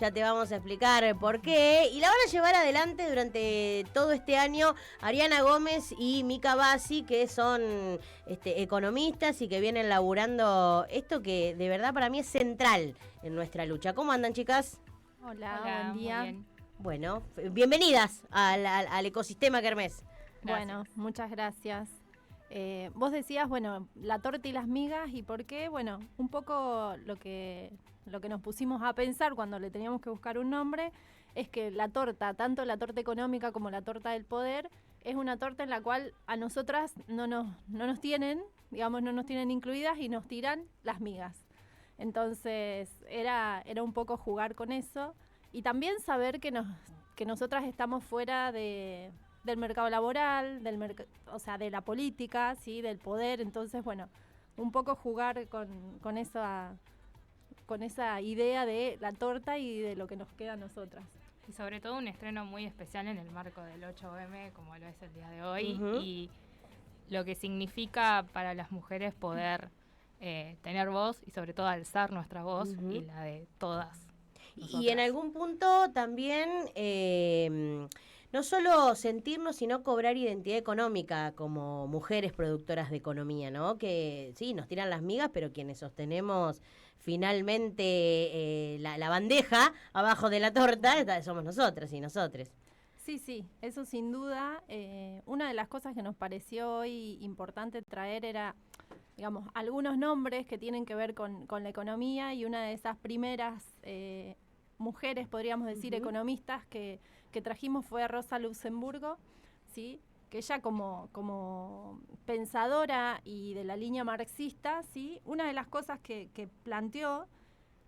ya te vamos a explicar por qué. Y la van a llevar adelante durante todo este año Ariana Gómez y Mica Bassi, que son economistas y que vienen laburando esto que de verdad para mí es central en nuestra lucha. ¿Cómo andan, chicas? Hola, buen Muy día. bien. Bueno, bienvenidas al ecosistema Kermés. Bueno, muchas gracias. Vos decías, bueno, la torta y las migas, ¿y por qué? Bueno, un poco lo que nos pusimos a pensar cuando le teníamos que buscar un nombre es que la torta, tanto la torta económica como la torta del poder, es una torta en la cual a nosotras no nos tienen, digamos, no nos tienen incluidas y nos tiran las migas. Entonces, era un poco jugar con eso y también saber que nosotras estamos fuera del mercado laboral, o sea, de la política, ¿sí? Del poder. Entonces, bueno, un poco jugar con esa idea de la torta y de lo que nos queda a nosotras. Y sobre todo un estreno muy especial en el marco del 8M, como lo es el día de hoy, y lo que significa para las mujeres poder tener voz y sobre todo alzar nuestra voz y la de todas nosotras. Y en algún punto también no solo sentirnos, sino cobrar identidad económica como mujeres productoras de economía, ¿no? Que sí, nos tiran las migas, pero quienes sostenemos finalmente la bandeja abajo de la torta somos nosotras y nosotres. Sí, eso sin duda. Una de las cosas que nos pareció hoy importante traer era, digamos, algunos nombres que tienen que ver con la economía, y una de esas primeras mujeres, podríamos decir, economistas que trajimos fue Rosa Luxemburgo, ¿sí? Que ella como pensadora y de la línea marxista, ¿sí? Una de las cosas que planteó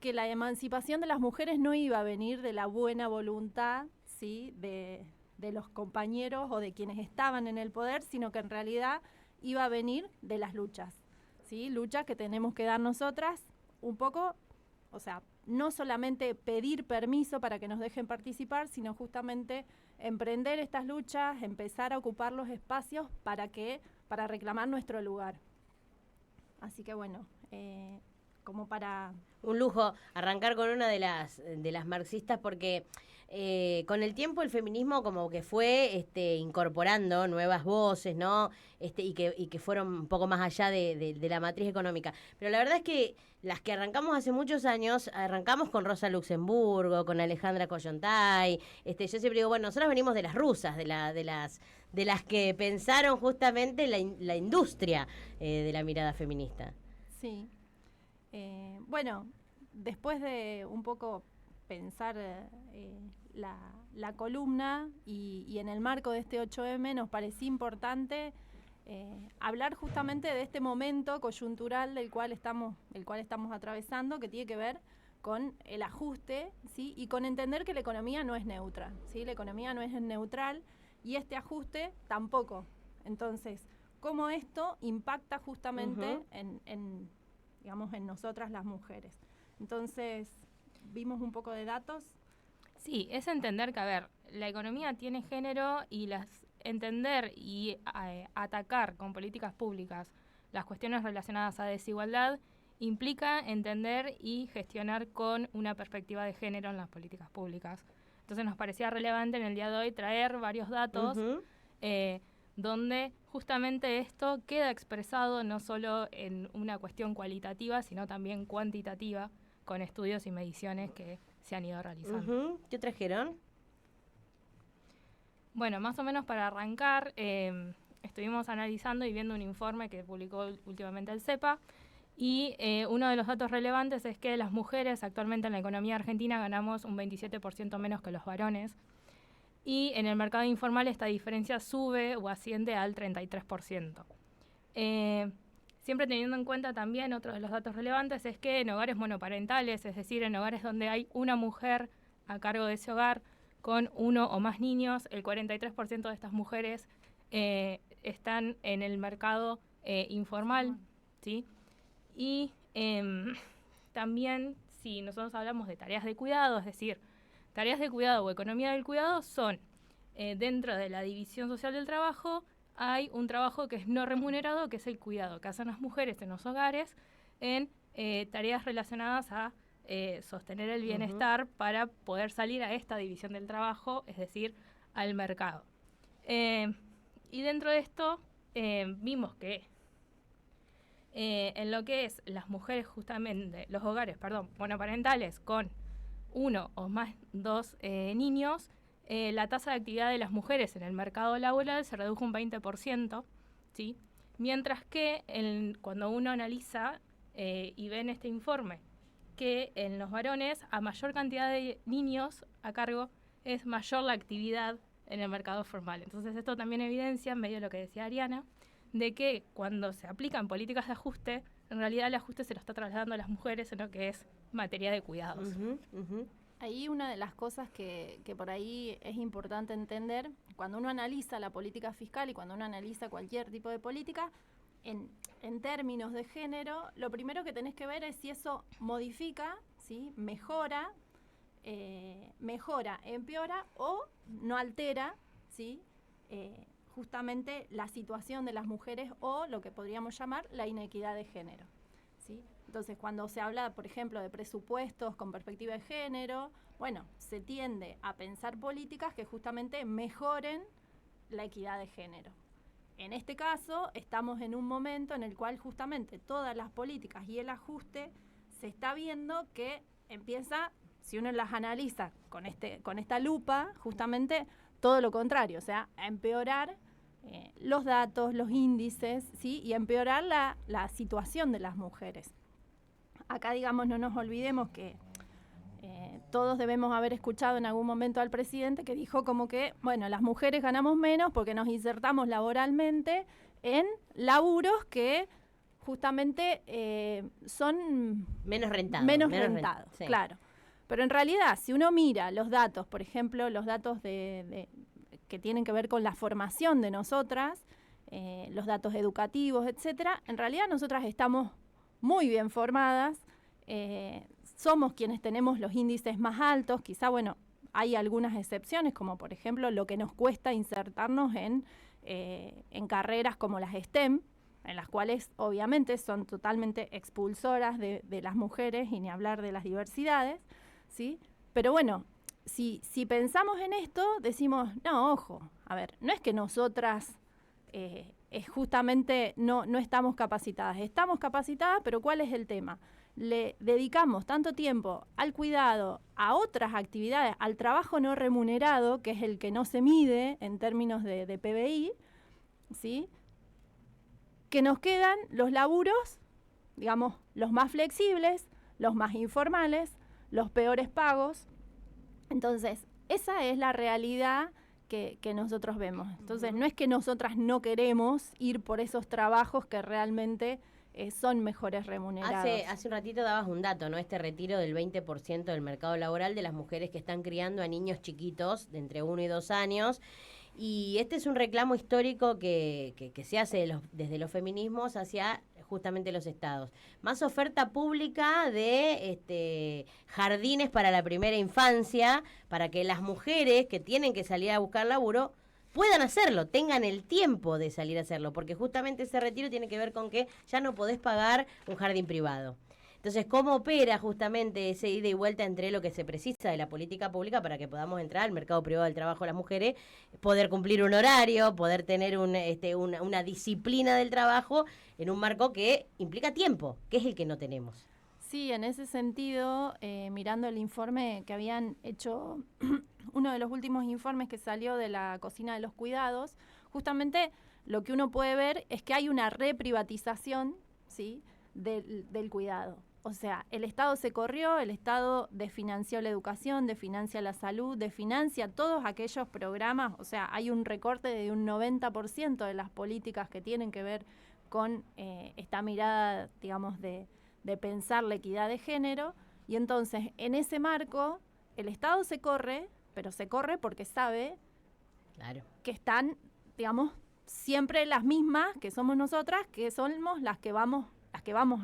que la emancipación de las mujeres no iba a venir de la buena voluntad, ¿sí? de los compañeros o de quienes estaban en el poder, sino que en realidad iba a venir de las luchas, ¿sí? Luchas que tenemos que dar nosotras un poco, o sea, no solamente pedir permiso para que nos dejen participar, sino justamente emprender estas luchas, empezar a ocupar los espacios para reclamar nuestro lugar. Así que bueno, como para... Un lujo arrancar con una de las marxistas, porque con el tiempo el feminismo como que fue incorporando nuevas voces, ¿no? Y que fueron un poco más allá de la matriz económica. Pero la verdad es que las que arrancamos hace muchos años, arrancamos con Rosa Luxemburgo, con Alejandra Kollontai. Yo siempre digo, bueno, nosotros venimos de las rusas, de las que pensaron justamente la industria de la mirada feminista. Sí. Bueno, después de un poco pensar la columna y en el marco de este 8M nos parecía importante hablar justamente de este momento coyuntural el cual estamos atravesando, que tiene que ver con el ajuste, ¿sí? Y con entender que la economía no es neutra, ¿sí? La economía no es neutral y este ajuste tampoco. Entonces, ¿cómo esto impacta justamente en nosotras las mujeres? Entonces, vimos un poco de datos. Sí, es entender que, a ver, la economía tiene género y entender y atacar con políticas públicas las cuestiones relacionadas a desigualdad implica entender y gestionar con una perspectiva de género en las políticas públicas. Entonces nos parecía relevante en el día de hoy traer varios datos donde justamente esto queda expresado no solo en una cuestión cualitativa, sino también cuantitativa, con estudios y mediciones que se han ido realizando. ¿Qué trajeron? Bueno, más o menos para arrancar, estuvimos analizando y viendo un informe que publicó últimamente el CEPA, y uno de los datos relevantes es que las mujeres actualmente en la economía argentina ganamos un 27% menos que los varones, y en el mercado informal esta diferencia sube o asciende al 33%. Siempre teniendo en cuenta también otro de los datos relevantes es que en hogares monoparentales, es decir, en hogares donde hay una mujer a cargo de ese hogar con uno o más niños, el 43% de estas mujeres están en el mercado informal, ¿sí? Y también si nosotros hablamos de tareas de cuidado, es decir, tareas de cuidado o economía del cuidado son, dentro de la división social del trabajo, hay un trabajo que es no remunerado, que es el cuidado que hacen las mujeres en los hogares en tareas relacionadas a sostener el bienestar para poder salir a esta división del trabajo, es decir, al mercado. Y dentro de esto vimos que en lo que es las mujeres justamente, los hogares, monoparentales con uno o más dos niños, la tasa de actividad de las mujeres en el mercado laboral se redujo un 20%, ¿sí? Mientras que cuando uno analiza y ve en este informe que en los varones, a mayor cantidad de niños a cargo, es mayor la actividad en el mercado formal. Entonces esto también evidencia, en medio de lo que decía Ariana, de que cuando se aplican políticas de ajuste, en realidad el ajuste se lo está trasladando a las mujeres en lo que es materia de cuidados. Ahí una de las cosas que por ahí es importante entender, cuando uno analiza la política fiscal y cuando uno analiza cualquier tipo de política, en términos de género, lo primero que tenés que ver es si eso modifica, ¿sí? mejora, empeora o no altera, ¿sí? Justamente la situación de las mujeres o lo que podríamos llamar la inequidad de género, ¿sí? Entonces, cuando se habla, por ejemplo, de presupuestos con perspectiva de género, bueno, se tiende a pensar políticas que justamente mejoren la equidad de género. En este caso, estamos en un momento en el cual justamente todas las políticas y el ajuste se está viendo que empieza, si uno las analiza con esta lupa, justamente todo lo contrario, o sea, a empeorar los datos, los índices, ¿sí? Y a empeorar la situación de las mujeres. Acá, digamos, no nos olvidemos que todos debemos haber escuchado en algún momento al presidente que dijo como que, bueno, las mujeres ganamos menos porque nos insertamos laboralmente en laburos que justamente son menos rentados. Sí. Claro. Pero en realidad, si uno mira los datos, por ejemplo, los datos que tienen que ver con la formación de nosotras, los datos educativos, etcétera, en realidad nosotras estamos muy bien formadas, somos quienes tenemos los índices más altos, quizá, bueno, hay algunas excepciones, como por ejemplo lo que nos cuesta insertarnos en carreras como las STEM, en las cuales obviamente son totalmente expulsoras de las mujeres y ni hablar de las diversidades, ¿sí? Pero bueno, si pensamos en esto, decimos, no, ojo, a ver, no es que nosotras justamente no estamos capacitadas, pero ¿cuál es el tema? Le dedicamos tanto tiempo al cuidado, a otras actividades, al trabajo no remunerado, que es el que no se mide en términos de PBI, ¿sí? Que nos quedan los laburos, digamos, los más flexibles, los más informales, los peores pagos. Entonces, esa es la realidad que nosotros vemos. Entonces, no es que nosotras no queremos ir por esos trabajos que realmente son mejores remunerados. Hace un ratito dabas un dato, ¿no? Este retiro del 20% del mercado laboral de las mujeres que están criando a niños chiquitos de entre 1 y 2 años. Y este es un reclamo histórico que se hace desde los feminismos hacia justamente los estados. Más oferta pública de jardines para la primera infancia, para que las mujeres que tienen que salir a buscar laburo puedan hacerlo, tengan el tiempo de salir a hacerlo, porque justamente ese retiro tiene que ver con que ya no podés pagar un jardín privado. Entonces, ¿cómo opera justamente ese ida y vuelta entre lo que se precisa de la política pública para que podamos entrar al mercado privado del trabajo las mujeres, poder cumplir un horario, poder tener una disciplina del trabajo en un marco que implica tiempo, que es el que no tenemos? Sí, en ese sentido, mirando el informe que habían hecho, uno de los últimos informes que salió de la cocina de los cuidados, justamente lo que uno puede ver es que hay una reprivatización, ¿sí?, del cuidado. O sea, el Estado se corrió, el Estado desfinanció la educación, desfinancia la salud, desfinancia todos aquellos programas. O sea, hay un recorte de un 90% de las políticas que tienen que ver con esta mirada, digamos, de pensar la equidad de género. Y entonces, en ese marco, el Estado se corre, pero se corre porque sabe que están, digamos, siempre las mismas, que somos nosotras, que somos las que vamos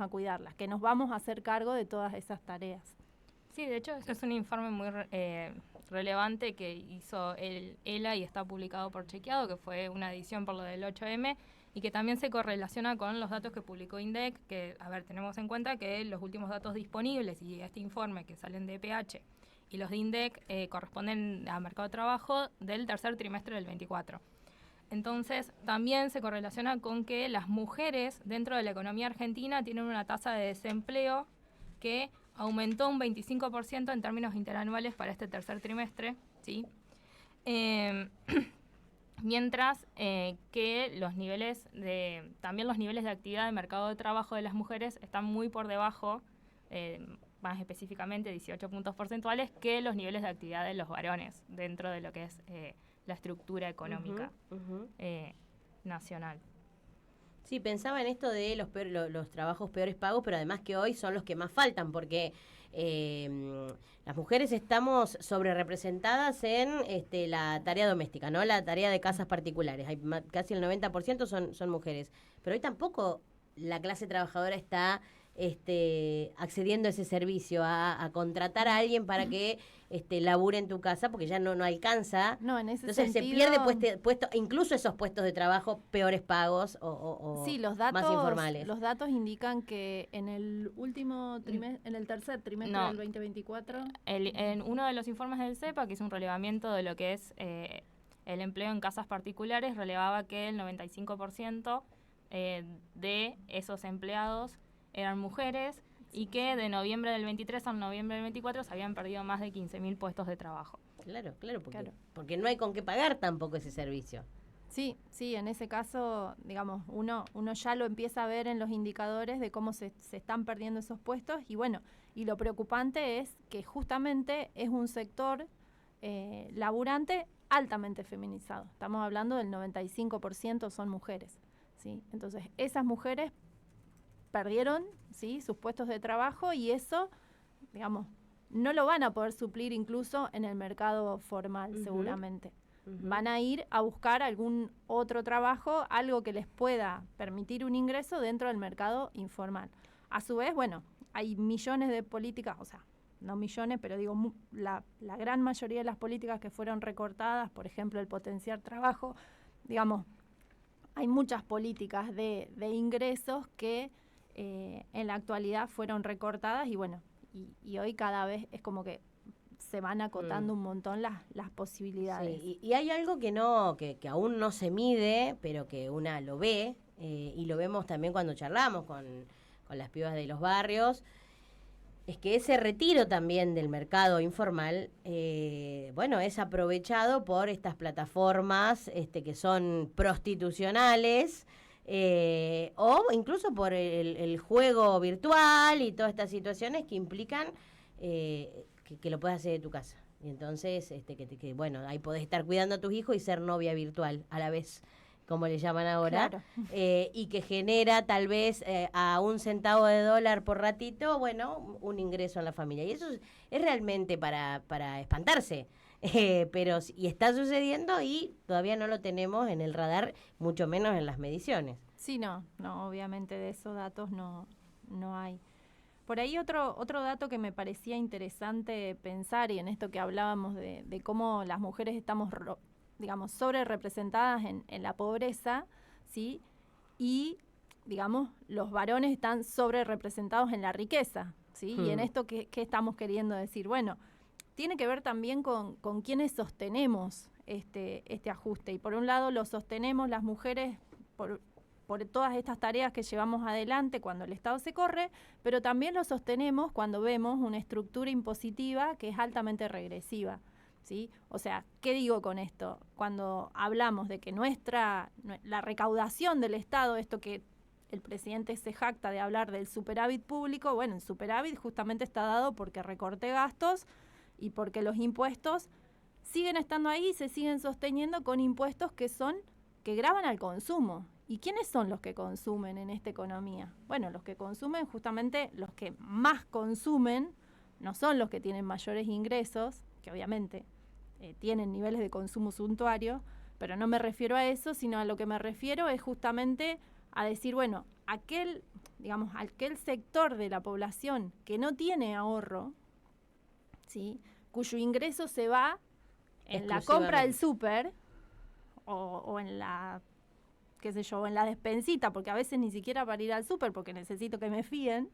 a cuidar, las que nos vamos a hacer cargo de todas esas tareas. Sí, de hecho, es un informe muy relevante que hizo el ELA y está publicado por Chequeado, que fue una edición por lo del 8M, y que también se correlaciona con los datos que publicó INDEC, que, a ver, tenemos en cuenta que los últimos datos disponibles y este informe que salen de EPH y los de INDEC corresponden al mercado de trabajo del tercer trimestre del 24. Entonces, también se correlaciona con que las mujeres dentro de la economía argentina tienen una tasa de desempleo que aumentó un 25% en términos interanuales para este tercer trimestre, ¿sí? Mientras que también los niveles de actividad de mercado de trabajo de las mujeres están muy por debajo, más específicamente 18 puntos porcentuales, que los niveles de actividad de los varones dentro de lo que es la estructura económica nacional. Sí, pensaba en esto de los trabajos peores pagos, pero además que hoy son los que más faltan, porque las mujeres estamos sobrerepresentadas en la tarea doméstica, ¿no? La tarea de casas particulares. Casi el 90% son mujeres. Pero hoy tampoco la clase trabajadora está accediendo a ese servicio, a contratar a alguien para que labure en tu casa, porque ya no alcanza. No, en ese Entonces sentido, se pierde puesto, incluso esos puestos de trabajo peores pagos o sí, más informales. Los datos indican que en el último trimestre, en el tercer trimestre del 2024... En uno de los informes del CEPA, que es un relevamiento de lo que es el empleo en casas particulares, relevaba que el 95% de esos empleados eran mujeres y que de noviembre del 23 a noviembre del 24 se habían perdido más de 15.000 puestos de trabajo. Claro, porque no hay con qué pagar tampoco ese servicio. Sí, en ese caso, digamos, uno ya lo empieza a ver en los indicadores de cómo se están perdiendo esos puestos y bueno, y lo preocupante es que justamente es un sector laburante altamente feminizado. Estamos hablando del 95% son mujeres, ¿sí? Entonces, esas mujeres perdieron, ¿sí?, sus puestos de trabajo y eso, digamos, no lo van a poder suplir incluso en el mercado formal, seguramente. Van a ir a buscar algún otro trabajo, algo que les pueda permitir un ingreso dentro del mercado informal. A su vez, bueno, hay millones de políticas, o sea, no millones, pero digo, la gran mayoría de las políticas que fueron recortadas, por ejemplo, el potenciar trabajo, digamos, hay muchas políticas de ingresos que en la actualidad fueron recortadas y bueno, y hoy cada vez es como que se van acotando un montón las posibilidades. Sí, y hay algo que aún no se mide, pero que una lo ve, y lo vemos también cuando charlamos con las pibas de los barrios, es que ese retiro también del mercado informal, es aprovechado por estas plataformas que son prostitucionales, o incluso por el juego virtual y todas estas situaciones que implican que lo puedas hacer de tu casa. Y entonces, ahí podés estar cuidando a tus hijos y ser novia virtual a la vez, como le llaman ahora, claro. Y que genera tal vez a $1 centavo por ratito, un ingreso en la familia. Y eso es realmente para espantarse. Y está sucediendo y todavía no lo tenemos en el radar, mucho menos en las mediciones. Sí, no, obviamente de esos datos no hay. Por ahí otro dato que me parecía interesante pensar, y en esto que hablábamos de cómo las mujeres estamos, digamos, sobre representadas en la pobreza, ¿sí? Y, digamos, los varones están sobre representados en la riqueza, ¿sí? Y en esto, ¿qué estamos queriendo decir? Bueno, tiene que ver también con quienes sostenemos este ajuste. Y por un lado lo sostenemos las mujeres por todas estas tareas que llevamos adelante cuando el Estado se corre, pero también lo sostenemos cuando vemos una estructura impositiva que es altamente regresiva, ¿sí? O sea, ¿qué digo con esto? Cuando hablamos de que la recaudación del Estado, esto que el presidente se jacta de hablar del superávit público, bueno, el superávit justamente está dado porque recorte gastos y porque los impuestos siguen estando ahí y se siguen sosteniendo con impuestos que gravan al consumo. ¿Y quiénes son los que consumen en esta economía? Bueno, los que consumen, justamente los que más consumen, no son los que tienen mayores ingresos, que obviamente tienen niveles de consumo suntuario, pero no me refiero a eso, sino a lo que me refiero es justamente a decir, bueno, aquel sector de la población que no tiene ahorro, ¿sí?, cuyo ingreso se va en la compra del súper o en la qué sé yo, en la despensita, porque a veces ni siquiera para ir al súper, porque necesito que me fíen,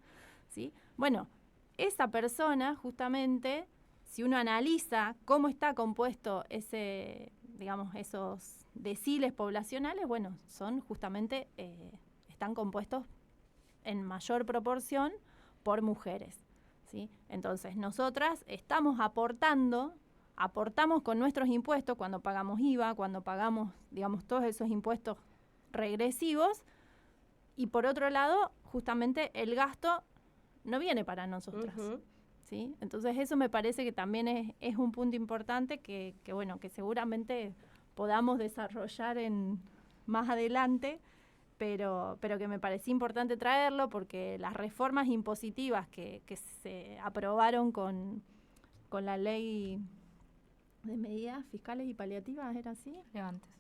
¿sí? Bueno, esa persona justamente, si uno analiza cómo está compuesto esos deciles poblacionales, bueno, son justamente, están compuestos en mayor proporción por mujeres, ¿sí? Entonces, nosotras aportamos con nuestros impuestos cuando pagamos IVA, cuando pagamos, digamos, todos esos impuestos regresivos, y por otro lado, justamente el gasto no viene para nosotras, ¿sí? Entonces, eso me parece que también es un punto importante que seguramente podamos desarrollar más adelante, pero que me parecía importante traerlo porque las reformas impositivas que se aprobaron con la ley de medidas fiscales y paliativas, ¿era así? Relevantes.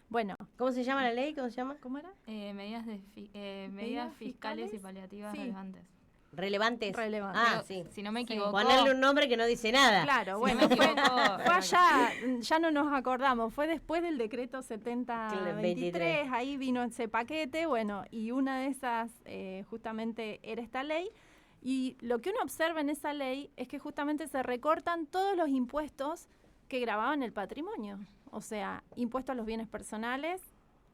Bueno. ¿Cómo se llama la ley? ¿Cómo era? Medidas fiscales y paliativas relevantes. Relevantes. Sí. Si no me equivoco. Ponerle un nombre que no dice nada. Claro, bueno, fue allá, ya no nos acordamos, fue después del decreto 7023, ahí vino ese paquete, bueno, y una de esas justamente era esta ley, y lo que uno observa en esa ley es que justamente se recortan todos los impuestos que gravaban el patrimonio, o sea, impuesto a los bienes personales,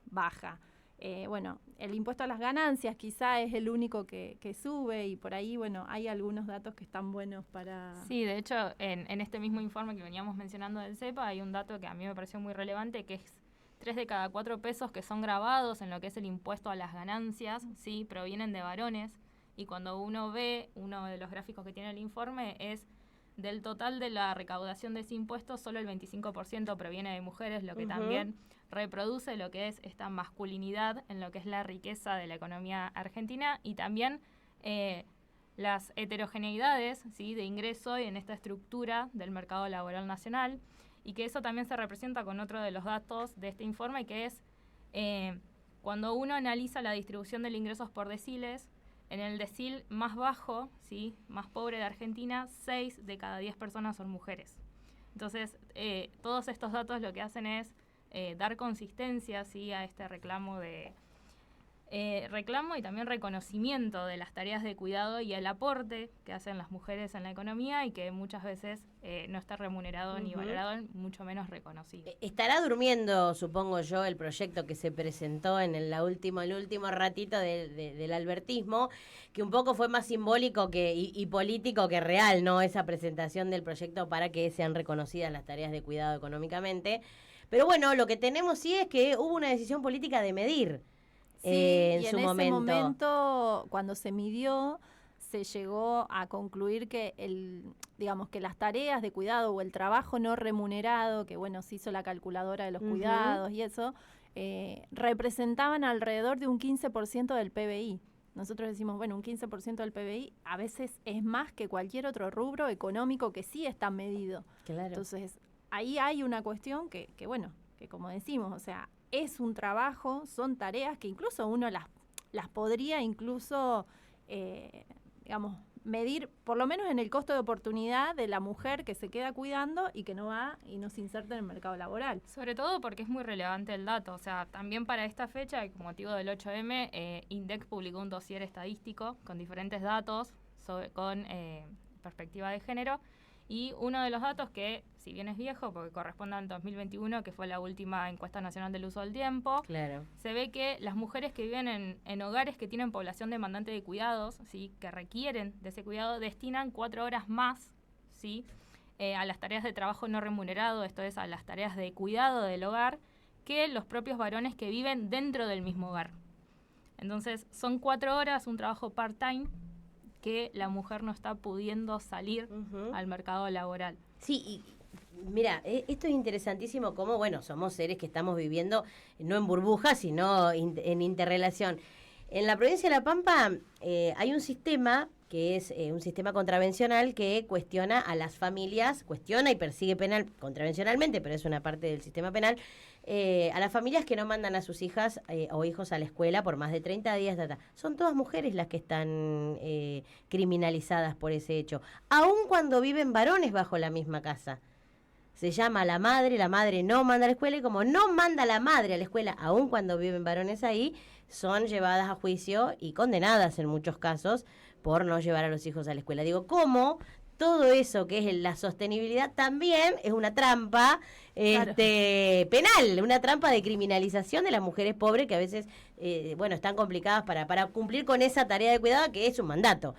baja. El impuesto a las ganancias quizá es el único que sube, y por ahí, bueno, hay algunos datos que están buenos para... Sí, de hecho, en este mismo informe que veníamos mencionando del CEPA, hay un dato que a mí me pareció muy relevante, que es 3 de cada 4 pesos que son grabados en lo que es el impuesto a las ganancias, sí, provienen de varones, y cuando uno ve uno de los gráficos que tiene el informe es del total de la recaudación de ese impuesto, solo el 25% proviene de mujeres, lo que también reproduce lo que es esta masculinidad en lo que es la riqueza de la economía argentina, y también las heterogeneidades, ¿sí?, de ingreso en esta estructura del mercado laboral nacional, y que eso también se representa con otro de los datos de este informe, que es cuando uno analiza la distribución de los ingresos por deciles, en el decil más bajo, ¿sí?, más pobre de Argentina, 6 de cada 10 personas son mujeres. Entonces, todos estos datos lo que hacen es dar consistencia, ¿sí?, a este reclamo y también reconocimiento de las tareas de cuidado y el aporte que hacen las mujeres en la economía, y que muchas veces no está remunerado ni valorado, mucho menos reconocido. Estará durmiendo, supongo yo, el proyecto que se presentó en el último ratito del albertismo, que un poco fue más simbólico y político que real, ¿no? Esa presentación del proyecto para que sean reconocidas las tareas de cuidado económicamente. Pero bueno, lo que tenemos sí es que hubo una decisión política de medir. Sí, en ese momento, cuando se midió, se llegó a concluir que que las tareas de cuidado o el trabajo no remunerado, que bueno, se hizo la calculadora de los cuidados y eso, representaban alrededor de un 15% del PBI. Nosotros decimos, bueno, un 15% del PBI a veces es más que cualquier otro rubro económico que sí está medido. Claro. Entonces, ahí hay una cuestión que como decimos, o sea, es un trabajo, son tareas que incluso uno las podría incluso, medir, por lo menos en el costo de oportunidad de la mujer que se queda cuidando y que no va y no se inserta en el mercado laboral. Sobre todo porque es muy relevante el dato, o sea, también para esta fecha, con motivo del 8M, INDEC publicó un dossier estadístico con diferentes datos con perspectiva de género, y uno de los datos que, si bien es viejo, porque corresponde al 2021, que fue la última encuesta nacional del uso del tiempo, claro, se ve que las mujeres que viven en hogares que tienen población demandante de cuidados, ¿sí?, que requieren de ese cuidado, destinan 4 horas más, ¿sí?, a las tareas de trabajo no remunerado, esto es, a las tareas de cuidado del hogar, que los propios varones que viven dentro del mismo hogar. Entonces, son 4 horas, un trabajo part-time, que la mujer no está pudiendo salir al mercado laboral. Sí, y mira, esto es interesantísimo, como, bueno, somos seres que estamos viviendo no en burbujas, sino en interrelación. En la provincia de La Pampa hay un sistema que es un sistema contravencional que cuestiona a las familias, cuestiona y persigue contravencionalmente, pero es una parte del sistema penal, a las familias que no mandan a sus hijas o hijos a la escuela por más de 30 días. Son todas mujeres las que están criminalizadas por ese hecho, aun cuando viven varones bajo la misma casa. se llama la madre no manda a la escuela, y como no manda la madre a la escuela, aun cuando viven varones ahí, son llevadas a juicio y condenadas en muchos casos por no llevar a los hijos a la escuela. Digo, ¿cómo todo eso que es la sostenibilidad también es una trampa penal, una trampa de criminalización de las mujeres pobres que a veces, están complicadas para cumplir con esa tarea de cuidado que es un mandato?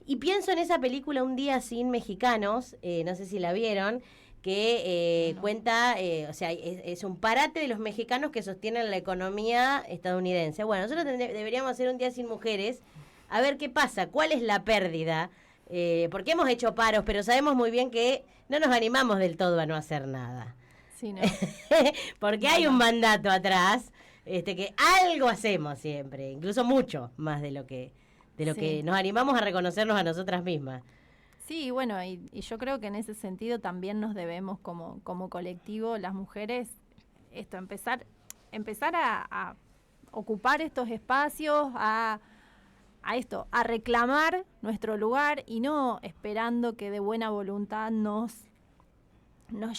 Y pienso en esa película Un día sin mexicanos, no sé si la vieron, que cuenta, es un parate de los mexicanos que sostienen la economía estadounidense. Bueno, nosotros deberíamos hacer Un día sin mujeres, a ver qué pasa, cuál es la pérdida, porque hemos hecho paros, pero sabemos muy bien que no nos animamos del todo a no hacer nada. Sí, ¿no? Porque hay un mandato atrás, que algo hacemos siempre, incluso mucho más de lo que nos animamos a reconocernos a nosotras mismas. Sí, bueno, y yo creo que en ese sentido también nos debemos como colectivo, las mujeres, empezar a ocupar estos espacios, a reclamar nuestro lugar y no esperando que de buena voluntad nos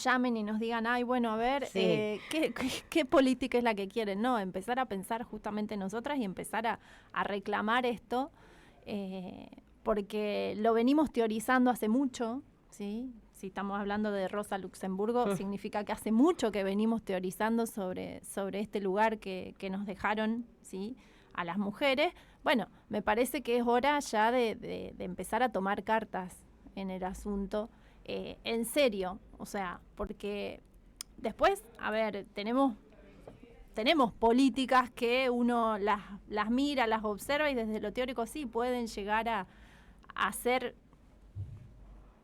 llamen y nos digan, ay, bueno, a ver, sí. ¿qué política es la que quieren? No, empezar a pensar justamente nosotras y empezar a reclamar esto, porque lo venimos teorizando hace mucho, ¿sí? Si estamos hablando de Rosa Luxemburgo, significa que hace mucho que venimos teorizando sobre este lugar que nos dejaron, ¿sí?, a las mujeres. Bueno, me parece que es hora ya de empezar a tomar cartas en el asunto, en serio, o sea, porque después, a ver, tenemos políticas que uno las mira, las observa y desde lo teórico sí pueden llegar a hacer,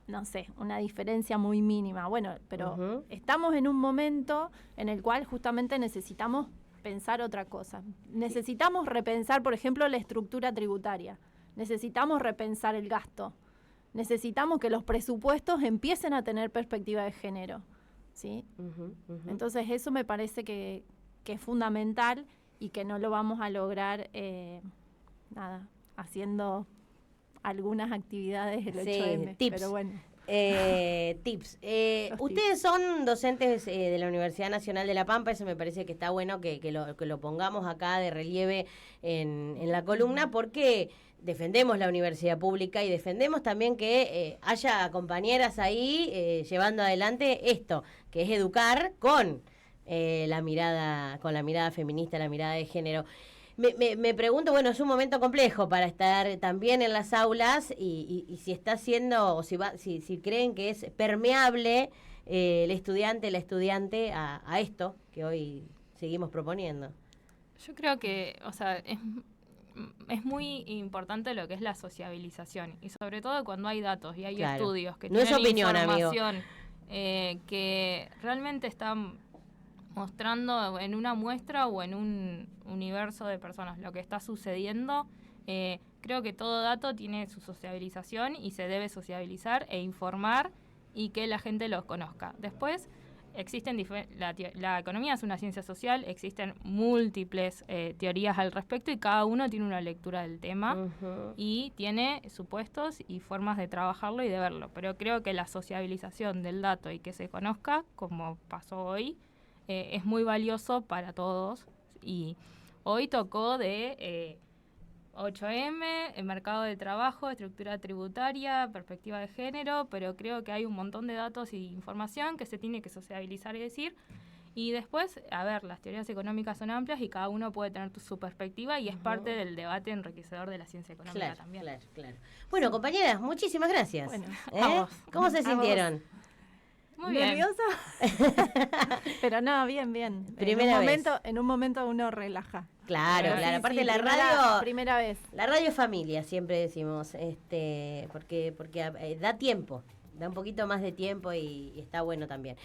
no sé, una diferencia muy mínima. Bueno, pero estamos en un momento en el cual justamente necesitamos pensar otra cosa. Necesitamos repensar, por ejemplo, la estructura tributaria. Necesitamos repensar el gasto. Necesitamos que los presupuestos empiecen a tener perspectiva de género, ¿sí? Entonces eso me parece que es fundamental y que no lo vamos a lograr haciendo algunas actividades del 8M. Tips. Pero bueno. Tips. Ustedes son docentes de la Universidad Nacional de La Pampa, eso me parece que está bueno que lo pongamos acá de relieve en la columna, porque defendemos la universidad pública y defendemos también que haya compañeras ahí llevando adelante esto, que es educar con la mirada feminista, la mirada de género. Me pregunto, bueno, es un momento complejo para estar también en las aulas y si está siendo, o si creen que es permeable el estudiante, la estudiante a esto que hoy seguimos proponiendo. Yo creo que, o sea, es muy importante lo que es la sociabilización y sobre todo cuando hay datos y hay estudios que tienen información que realmente están mostrando en una muestra o en un universo de personas lo que está sucediendo. Creo que todo dato tiene su sociabilización y se debe sociabilizar e informar y que la gente los conozca. Después, existen la economía es una ciencia social, existen múltiples teorías al respecto y cada uno tiene una lectura del tema y tiene supuestos y formas de trabajarlo y de verlo. Pero creo que la sociabilización del dato y que se conozca, como pasó hoy, es muy valioso para todos. Y hoy tocó de 8M, el mercado de trabajo, estructura tributaria, perspectiva de género, pero creo que hay un montón de datos y información que se tiene que sociabilizar y decir. Y después, a ver, las teorías económicas son amplias y cada uno puede tener su perspectiva y es parte del debate enriquecedor de la ciencia económica también. Claro. Bueno, compañeras, muchísimas gracias. Bueno, ¿Cómo se sintieron? Muy bien. ¿Nerviosa? Pero no, bien. En un momento uno relaja. Claro. Aparte la radio, primera vez. La radio familia, siempre decimos, porque da tiempo. Da un poquito más de tiempo y está bueno también.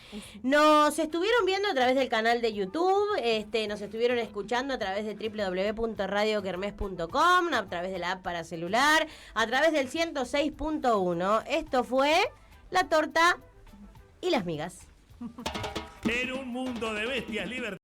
Nos estuvieron viendo a través del canal de YouTube, nos estuvieron escuchando a través de www.radiokermes.com, a través de la app para celular, a través del 106.1. Esto fue La Torta y las Migas. En un mundo de bestias libertad.